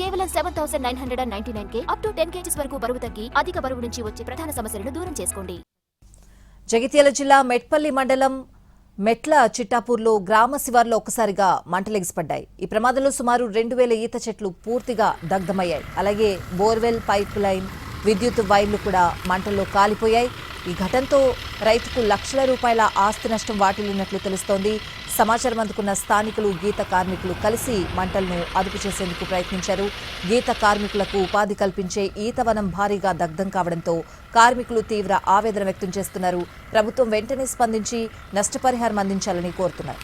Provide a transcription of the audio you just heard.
కేవలం 7,999 up to 10 kgs వరకు బరువు తగ్గి అధిక బరువు నుంచి వచ్చే ప్రధాన సమస్యలను దూరం చేసుకోండి. జగిత్యాల జిల్లా మెట్పల్లి మండలం మెట్ల చిట్టాపూర్లో గ్రామ శివార్లో ఒక్కసారిగా మంటలెగిసిపడ్డాయి. ఈ ప్రమాదంలో సుమారు 2,000 ఈత చెట్లు పూర్తిగా దగ్ధమయ్యాయి. అలాగే బోర్వెల్ పైప్ లైన్ విద్యుత్ వైర్లు కూడా మంటల్లో కాలిపోయాయి. ఈ ఘటనతో రైతుకు లక్షల రూపాయల ఆస్తి నష్టం వాటిల్లినట్లు తెలుస్తోంది. సమాచారం అందుకున్న స్థానికులు గీత కార్మికులు కలిసి మంటలను అదుపు చేసేందుకు ప్రయత్నించారు. గీత కార్మికులకు ఉపాధి కల్పించే ఈతవనం భారీగా దగ్ధం కావడంతో కార్మికులు తీవ్ర ఆవేదన వ్యక్తం చేస్తున్నారు. ప్రభుత్వం వెంటనే స్పందించి నష్టపరిహారం అందించాలని కోరుతున్నారు.